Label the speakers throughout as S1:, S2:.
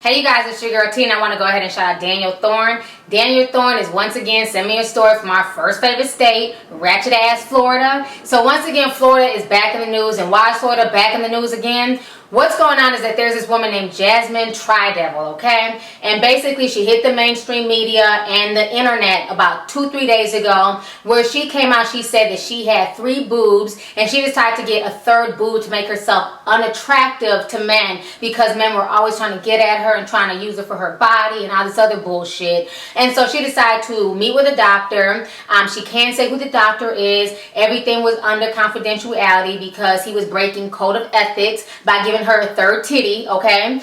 S1: Hey you guys, it's your girl T, and I want to go ahead and shout out Daniel Thorne. Daniel Thorne is once again sending me a story from our first favorite state, Ratchet ass Florida. So once again, Florida is back in the news. And why is Florida back in the news again? What's going on is that there's this woman named Jasmine Tridevil, okay? And basically she hit the mainstream media and the internet about 2-3 days ago, where she came out, she said that she had 3 boobs and she decided to get a 3rd boob to make herself unattractive to men, because men were always trying to get at her and trying to use her for her body and all this other bullshit. And so she decided to meet with a doctor. She can't say who the doctor is. Everything was under confidentiality because he was breaking code of ethics by giving her a 3rd titty, okay?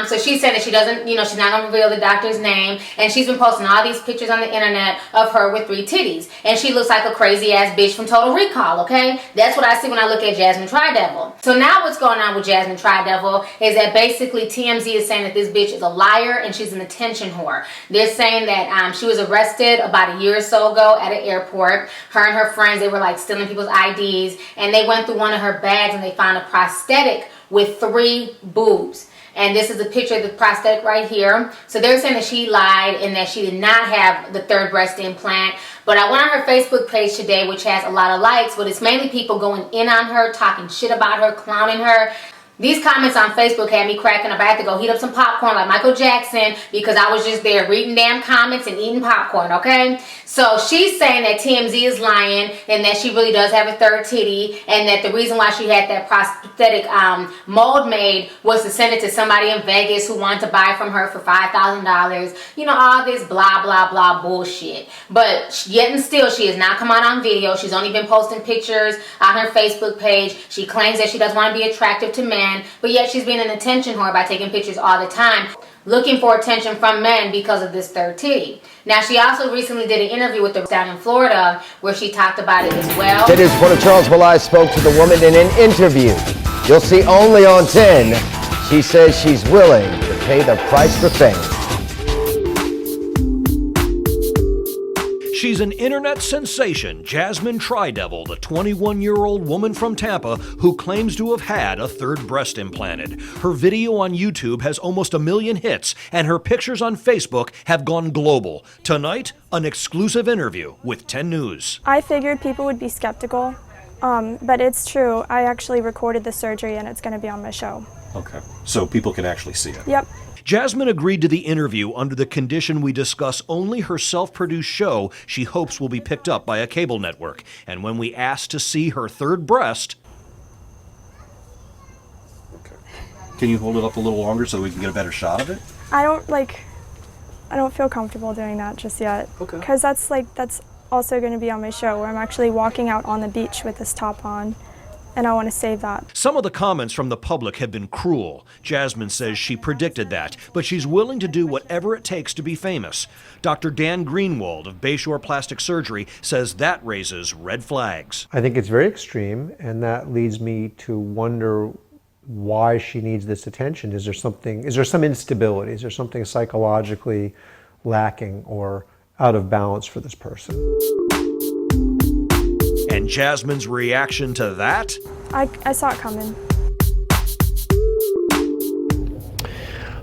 S1: So she said that she doesn't, she's not going to reveal the doctor's name, and she's been posting all these pictures on the internet of her with 3 titties, and she looks like a crazy ass bitch from Total Recall, okay? That's what I see when I look at Jasmine Tridevil. So now what's going on with Jasmine Tridevil is that basically TMZ is saying that this bitch is a liar and she's an attention whore. They're saying that she was arrested about a year or so ago at an airport. Her and her friends, they were like stealing people's IDs, and they went through one of her bags and they found a prosthetic with 3 boobs. And this is a picture of the prosthetic right here. So they're saying that she lied and that she did not have the 3rd breast implant. But I went on her Facebook page today, which has a lot of likes, but it's mainly people going in on her, talking shit about her, clowning her. These comments on Facebook had me cracking up. I had to go heat up some popcorn like Michael Jackson because I was just there reading damn comments and eating popcorn, okay? So she's saying that TMZ is lying and that she really does have a 3rd titty, and that the reason why she had that prosthetic mold made was to send it to somebody in Vegas who wanted to buy from her for $5,000. You know, all this blah, blah, blah bullshit. But yet and still, she has not come out on video. She's only been posting pictures on her Facebook page. She claims that she doesn't want to be attractive to men, but yet she's being an attention whore by taking pictures all the time, looking for attention from men because of this 3rd titty. Now, she also recently did an interview with her down in Florida where she talked about it as well.
S2: Today's reporter Charles Belay spoke to the woman in an interview. You'll see only on 10. She says she's willing to pay the price for fame.
S3: She's an internet sensation, Jasmine Tridevil, the 21-year-old woman from Tampa who claims to have had a 3rd breast implanted. Her video on YouTube has almost 1 million hits, and her pictures on Facebook have gone global. Tonight, an exclusive interview with 10 News.
S4: I figured people would be skeptical, but it's true. I actually recorded the surgery and it's going to be on my show.
S5: Okay, so people can actually see it.
S4: Yep.
S3: Jasmine agreed to the interview under the condition we discuss only her self-produced show she hopes will be picked up by a cable network. And when we asked to see her 3rd breast...
S5: Okay. Can you hold it up a little longer so we can get a better shot of it?
S4: I don't feel comfortable doing that just yet.
S5: Okay.
S4: Because that's also going to be on my show, where I'm actually walking out on the beach with this top on. And I want to save that.
S3: Some of the comments from the public have been cruel. Jasmine says she predicted that, but she's willing to do whatever it takes to be famous. Dr. Dan Greenwald of Bayshore Plastic Surgery says that raises red flags.
S6: I think it's very extreme, and that leads me to wonder why she needs this attention. Is there some instability? Is there something psychologically lacking or out of balance for this person?
S3: And Jasmine's reaction to that?
S4: I saw it coming.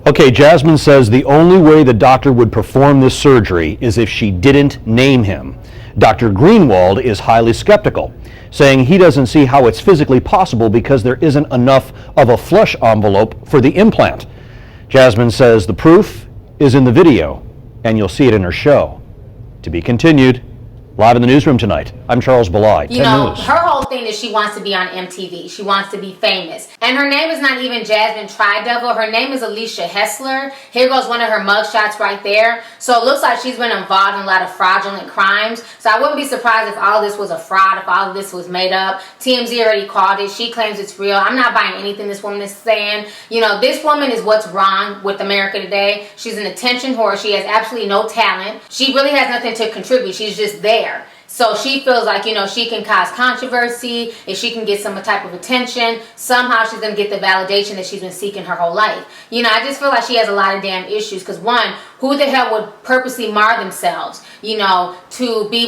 S7: Okay, Jasmine says the only way the doctor would perform this surgery is if she didn't name him. Dr. Greenwald is highly skeptical, saying he doesn't see how it's physically possible because there isn't enough of a flush envelope for the implant. Jasmine says the proof is in the video, and you'll see it in her show. To be continued. Live in the newsroom tonight, I'm Charles Belay, 10 News.
S1: Her whole thing is she wants to be on MTV. She wants to be famous. And her name is not even Jasmine Tridevil. Her name is Alicia Hessler. Here goes one of her mugshots right there. So it looks like she's been involved in a lot of fraudulent crimes. So I wouldn't be surprised if all this was a fraud, if all of this was made up. TMZ already called it. She claims it's real. I'm not buying anything this woman is saying. This woman is what's wrong with America today. She's an attention whore. She has absolutely no talent. She really has nothing to contribute. She's just there. So she feels like, she can cause controversy. If she can get some type of attention, somehow she's going to get the validation that she's been seeking her whole life. I just feel like she has a lot of damn issues. Because one, who the hell would purposely mar themselves, to be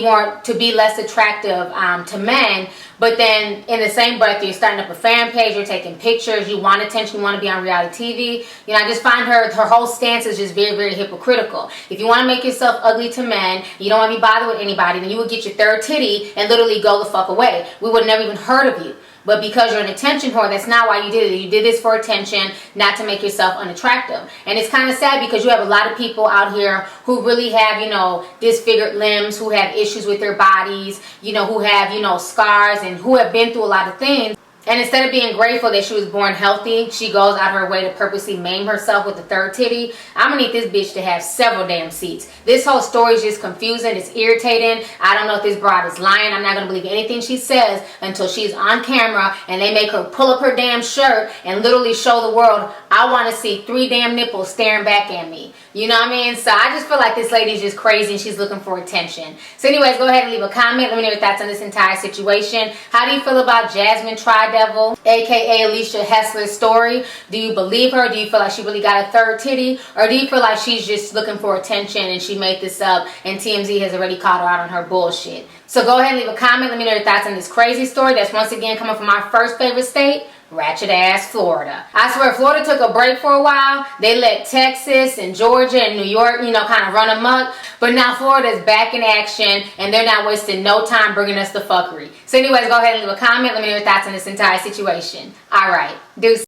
S1: less attractive to men But then in the same breath, you're starting up a fan page, you're taking pictures, you want attention, you want to be on reality TV. You know, I just find her whole stance is just very, very hypocritical. If you want to make yourself ugly to men, you don't want to be bothered with anybody, then you would get your third titty and literally go the fuck away. We would have never even heard of you. But because you're an attention whore, that's not why you did it. You did this for attention, not to make yourself unattractive. And it's kind of sad because you have a lot of people out here who really have, you know, disfigured limbs, who have issues with their bodies, you know, who have, you know, scars and who have been through a lot of things. And instead of being grateful that she was born healthy, she goes out her way to purposely maim herself with the third titty. I'm gonna need this bitch to have several damn seats. This whole story is just confusing. It's irritating. I don't know if this broad is lying. I'm not gonna believe anything she says until she's on camera and they make her pull up her damn shirt and literally show the world, I wanna see 3 damn nipples staring back at me. You know what I mean? So I just feel like this lady's just crazy and she's looking for attention. So anyways, go ahead and leave a comment. Let me know your thoughts on this entire situation. How do you feel about Jasmine Tridevil, aka Alicia Hessler's story? Do you believe her? Do you feel like she really got a third titty? Or do you feel like she's just looking for attention and she made this up and TMZ has already caught her out on her bullshit? So go ahead and leave a comment. Let me know your thoughts on this crazy story that's once again coming from our first favorite state, Ratchet ass Florida. I swear Florida took a break for a while. They let Texas and Georgia and New York, you know, kind of run amok. But now Florida's back in action and they're not wasting no time bringing us the fuckery. So anyways, go ahead and leave a comment. Let me know your thoughts on this entire situation. All right. Deuces.